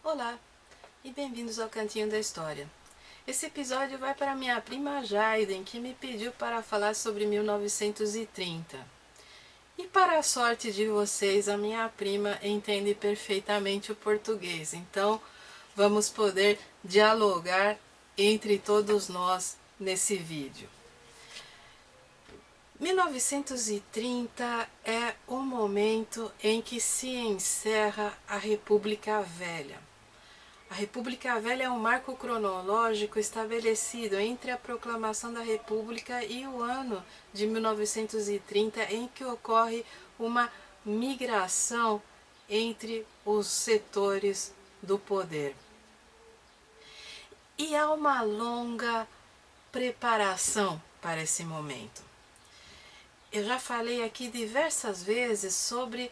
Olá e bem-vindos ao Cantinho da História. Esse episódio vai para minha prima Jaiden, que me pediu para falar sobre 1930. E para a sorte de vocês, a minha prima entende perfeitamente o português, então vamos poder dialogar entre todos nós nesse vídeo. 1930 é o momento em que se encerra a República Velha. A República Velha é um marco cronológico estabelecido entre a proclamação da República e o ano de 1930, em que ocorre uma migração entre os setores do poder. E há uma longa preparação para esse momento. Eu já falei aqui diversas vezes sobre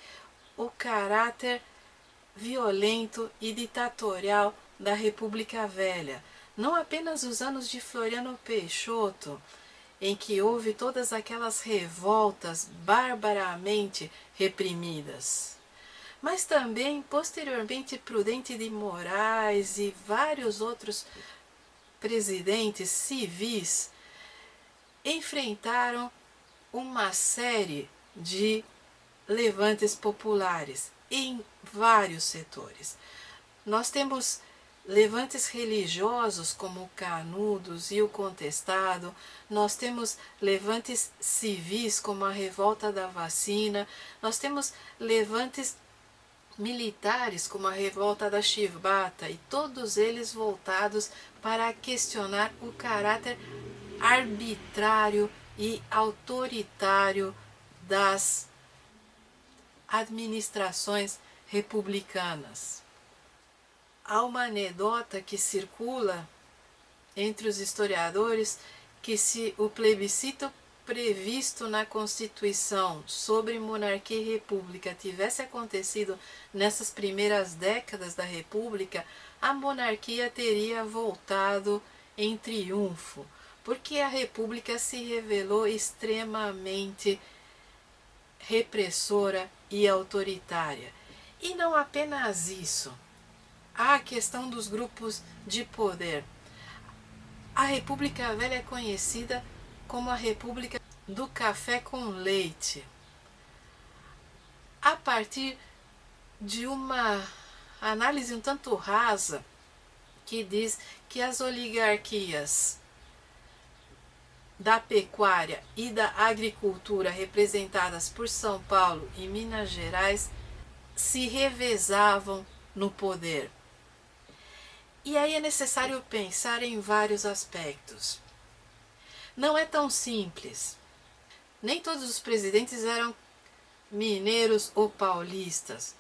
o caráter violento e ditatorial da República Velha. Não apenas os anos de Floriano Peixoto, em que houve todas aquelas revoltas barbaramente reprimidas, mas também, posteriormente, Prudente de Moraes e vários outros presidentes civis enfrentaram uma série de levantes populares em vários setores. Nós temos levantes religiosos como o Canudos e o Contestado, nós temos levantes civis como a Revolta da Vacina, nós temos levantes militares como a Revolta da Chibata, e todos eles voltados para questionar o caráter arbitrário e autoritário das administrações republicanas. Há uma anedota que circula entre os historiadores que, se o plebiscito previsto na Constituição sobre monarquia e república tivesse acontecido nessas primeiras décadas da República, a monarquia teria voltado em triunfo, porque a República se revelou extremamente repressora e autoritária. E não apenas isso, há a questão dos grupos de poder. A República Velha é conhecida como a República do Café com Leite, a partir de uma análise um tanto rasa que diz que as oligarquias da pecuária e da agricultura representadas por São Paulo e Minas Gerais se revezavam no poder. E aí é necessário pensar em vários aspectos. Não é tão simples. Nem todos os presidentes eram mineiros ou paulistas.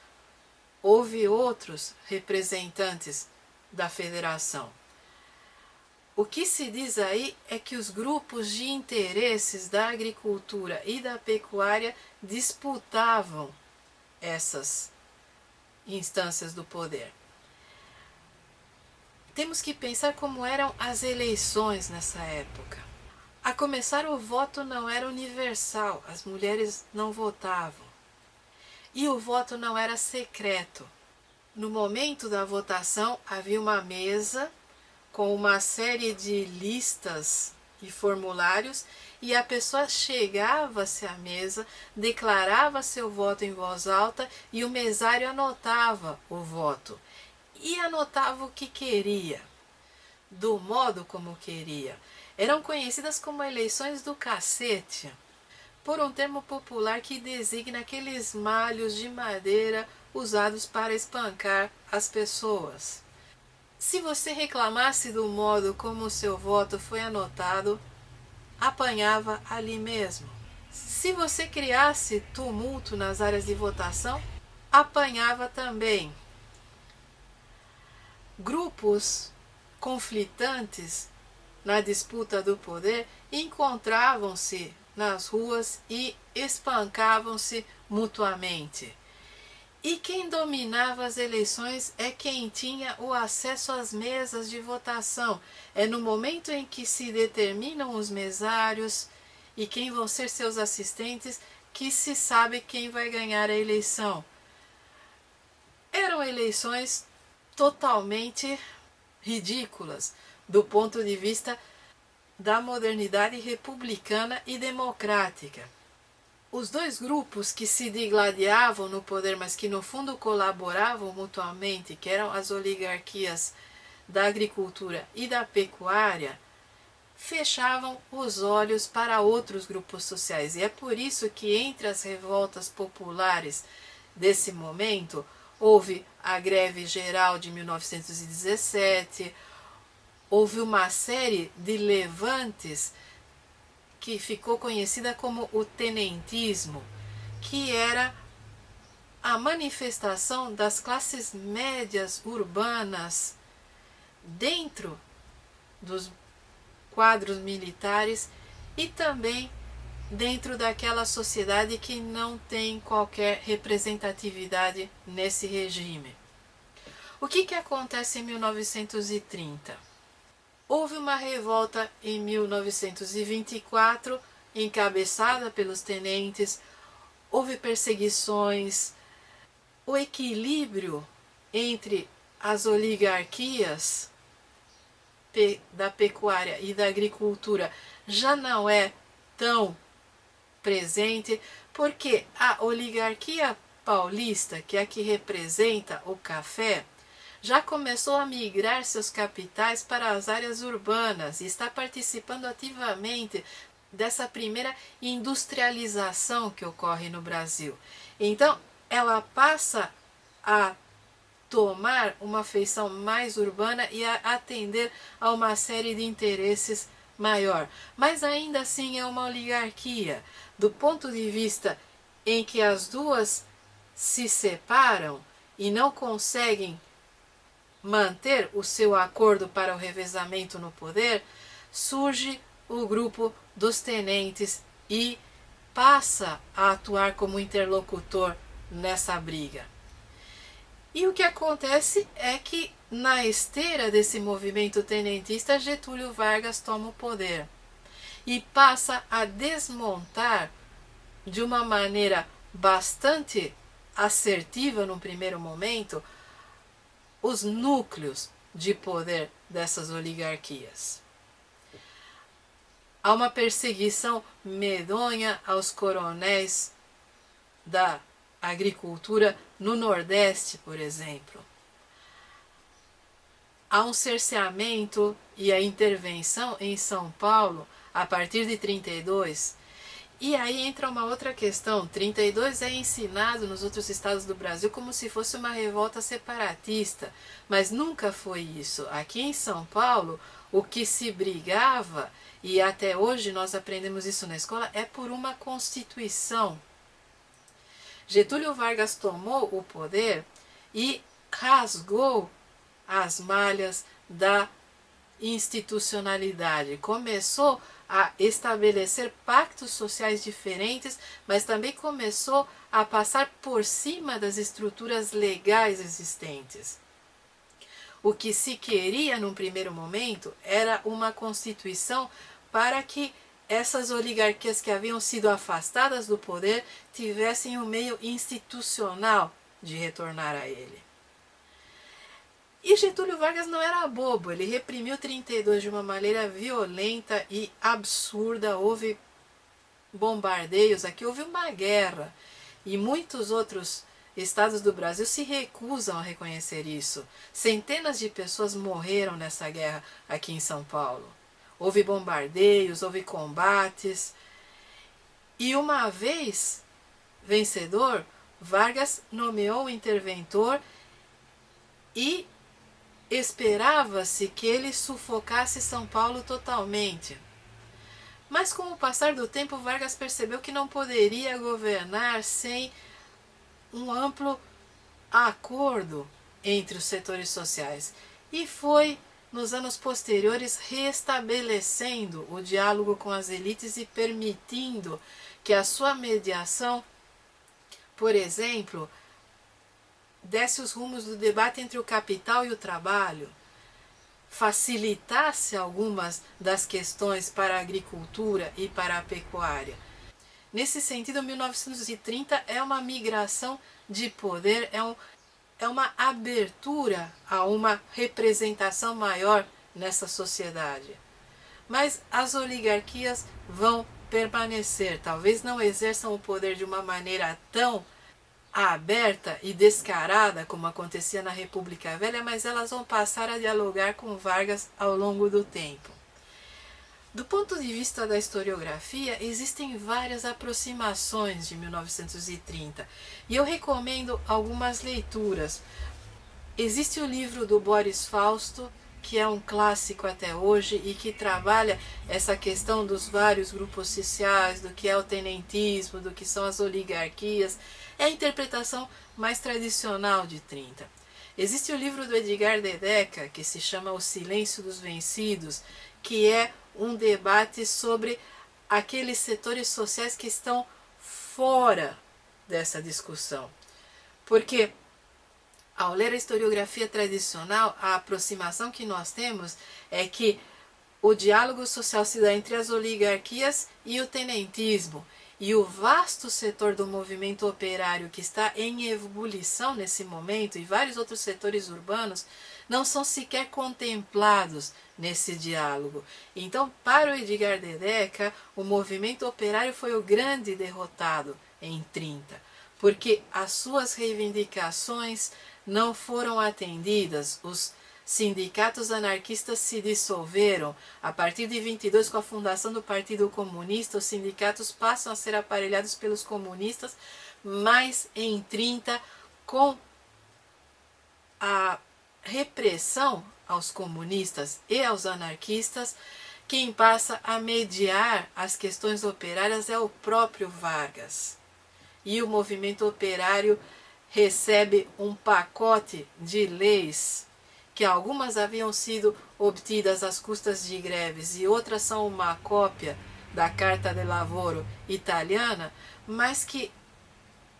Houve outros representantes da federação. O que se diz aí é que os grupos de interesses da agricultura e da pecuária disputavam essas instâncias do poder. Temos que pensar como eram as eleições nessa época. A começar, o voto não era universal, as mulheres não votavam. E o voto não era secreto. No momento da votação, havia uma mesa com uma série de listas e formulários, e a pessoa chegava-se à mesa, declarava seu voto em voz alta e o mesário anotava o voto. E anotava o que queria, do modo como queria. Eram conhecidas como eleições do cacete, por um termo popular que designa aqueles malhos de madeira usados para espancar as pessoas. Se você reclamasse do modo como o seu voto foi anotado, apanhava ali mesmo. Se você criasse tumulto nas áreas de votação, apanhava também. Grupos conflitantes na disputa do poder encontravam-se nas ruas e espancavam-se mutuamente. E quem dominava as eleições é quem tinha o acesso às mesas de votação. É no momento em que se determinam os mesários e quem vão ser seus assistentes que se sabe quem vai ganhar a eleição. Eram eleições totalmente ridículas do ponto de vista da modernidade republicana e democrática. Os dois grupos que se digladiavam no poder, mas que no fundo colaboravam mutuamente, que eram as oligarquias da agricultura e da pecuária, fechavam os olhos para outros grupos sociais. E é por isso que entre as revoltas populares desse momento houve a greve geral de 1917, houve uma série de levantes que ficou conhecida como o tenentismo, que era a manifestação das classes médias urbanas dentro dos quadros militares e também dentro daquela sociedade que não tem qualquer representatividade nesse regime. O que acontece em 1930? Houve uma revolta em 1924, encabeçada pelos tenentes, houve perseguições, o equilíbrio entre as oligarquias da pecuária e da agricultura já não é tão presente, porque a oligarquia paulista, que é a que representa o café, já começou a migrar seus capitais para as áreas urbanas e está participando ativamente dessa primeira industrialização que ocorre no Brasil. Então, ela passa a tomar uma feição mais urbana e a atender a uma série de interesses maior. Mas ainda assim é uma oligarquia. Do ponto de vista em que as duas se separam e não conseguem manter o seu acordo para o revezamento no poder, surge o grupo dos tenentes e passa a atuar como interlocutor nessa briga. E o que acontece é que, na esteira desse movimento tenentista, Getúlio Vargas toma o poder e passa a desmontar de uma maneira bastante assertiva num primeiro momento os núcleos de poder dessas oligarquias. Há uma perseguição medonha aos coronéis da agricultura no Nordeste, por exemplo. Há um cerceamento e a intervenção em São Paulo a partir de 32. E aí entra uma outra questão. 32 é ensinado nos outros estados do Brasil como se fosse uma revolta separatista, mas nunca foi isso. Aqui em São Paulo, o que se brigava, e até hoje nós aprendemos isso na escola, é por uma Constituição. Getúlio Vargas tomou o poder e rasgou as malhas da institucionalidade. Começou a estabelecer pactos sociais diferentes, mas também começou a passar por cima das estruturas legais existentes. O que se queria num primeiro momento era uma constituição para que essas oligarquias que haviam sido afastadas do poder tivessem um meio institucional de retornar a ele. E Getúlio Vargas não era bobo, ele reprimiu 32 de uma maneira violenta e absurda, houve bombardeios, aqui houve uma guerra, e muitos outros estados do Brasil se recusam a reconhecer isso. Centenas de pessoas morreram nessa guerra aqui em São Paulo. Houve bombardeios, houve combates, e uma vez vencedor, Vargas nomeou o interventor e esperava-se que ele sufocasse São Paulo totalmente. Mas com o passar do tempo, Vargas percebeu que não poderia governar sem um amplo acordo entre os setores sociais. E foi, nos anos posteriores, restabelecendo o diálogo com as elites e permitindo que a sua mediação, por exemplo, desse os rumos do debate entre o capital e o trabalho, facilitasse algumas das questões para a agricultura e para a pecuária. Nesse sentido, 1930 é uma migração de poder, é um é uma abertura a uma representação maior nessa sociedade. Mas as oligarquias vão permanecer, talvez não exerçam o poder de uma maneira tão aberta e descarada como acontecia na República Velha, mas elas vão passar a dialogar com Vargas ao longo do tempo. Do ponto de vista da historiografia, existem várias aproximações de 1930 e eu recomendo algumas leituras. Existe o livro do Boris Fausto, que é um clássico até hoje e que trabalha essa questão dos vários grupos sociais, do que é o tenentismo, do que são as oligarquias. É a interpretação mais tradicional de 30. Existe o livro do Edgar Dedeca, que se chama O Silêncio dos Vencidos, que é um debate sobre aqueles setores sociais que estão fora dessa discussão. Porque, ao ler a historiografia tradicional, a aproximação que nós temos é que o diálogo social se dá entre as oligarquias e o tenentismo. E o vasto setor do movimento operário que está em ebulição nesse momento e vários outros setores urbanos não são sequer contemplados nesse diálogo. Então, para o Edgar Dedeca, o movimento operário foi o grande derrotado em 30, porque as suas reivindicações não foram atendidas. Os sindicatos anarquistas se dissolveram. A partir de 22, com a fundação do Partido Comunista, os sindicatos passam a ser aparelhados pelos comunistas, mas em 30, com a repressão aos comunistas e aos anarquistas, quem passa a mediar as questões operárias é o próprio Vargas. E o movimento operário recebe um pacote de leis, que algumas haviam sido obtidas às custas de greves e outras são uma cópia da Carta de Lavoro italiana, mas que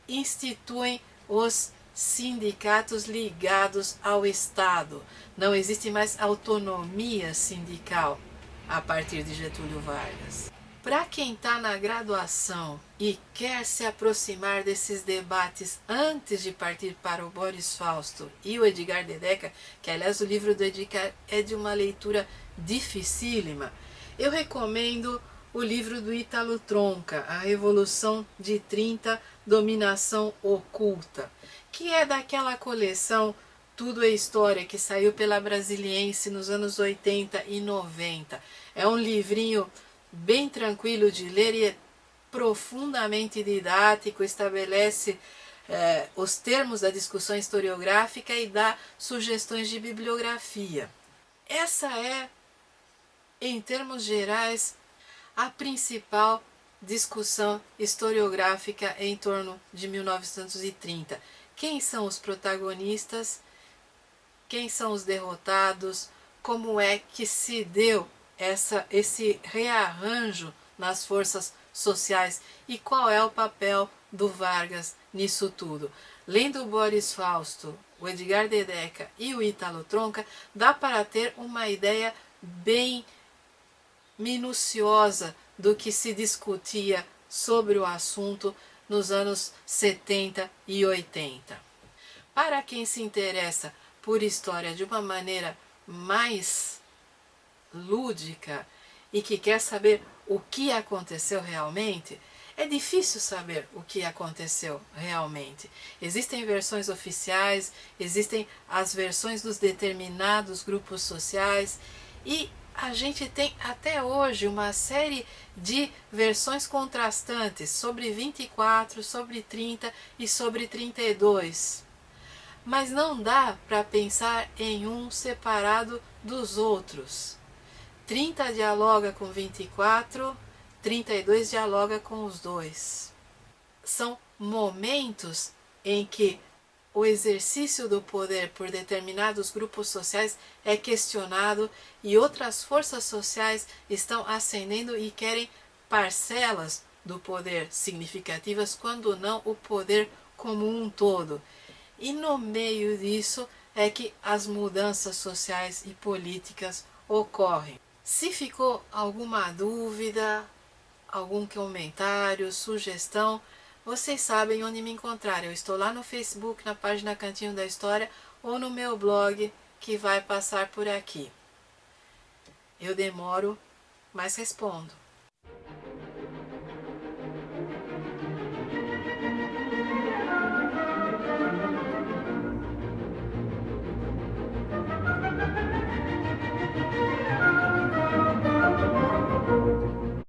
instituem os sindicatos ligados ao Estado. Não existe mais autonomia sindical a partir de Getúlio Vargas. Para quem está na graduação e quer se aproximar desses debates antes de partir para o Boris Fausto e o Edgar Dedeca, que aliás o livro do Edgar é de uma leitura dificílima, eu recomendo o livro do Ítalo Tronca, A Revolução de 30, Dominação Oculta, que é daquela coleção Tudo é História, que saiu pela Brasiliense nos anos 80 e 90. É um livrinho bem tranquilo de ler e é profundamente didático, estabelece os termos da discussão historiográfica e dá sugestões de bibliografia. Essa é, em termos gerais, a principal discussão historiográfica em torno de 1930. Quem são os protagonistas? Quem são os derrotados? Como é que se deu esse rearranjo nas forças sociais e qual é o papel do Vargas nisso tudo? Lendo o Boris Fausto, o Edgar Dedeca e o Ítalo Tronca, dá para ter uma ideia bem minuciosa do que se discutia sobre o assunto nos anos 70 e 80. Para quem se interessa por história de uma maneira mais lúdica e que quer saber o que aconteceu realmente, é difícil saber o que aconteceu realmente. Existem versões oficiais, existem as versões dos determinados grupos sociais e a gente tem até hoje uma série de versões contrastantes sobre 24, sobre 30 e sobre 32. Mas não dá para pensar em um separado dos outros. 30 dialoga com 24, 32 dialoga com os dois. São momentos em que o exercício do poder por determinados grupos sociais é questionado e outras forças sociais estão ascendendo e querem parcelas do poder significativas, quando não o poder como um todo. E no meio disso é que as mudanças sociais e políticas ocorrem. Se ficou alguma dúvida, algum comentário, sugestão, Vocês sabem onde me encontrar. Eu estou lá no Facebook, na página Cantinho da História, ou no meu blog, que vai passar por aqui. Eu demoro, mas respondo.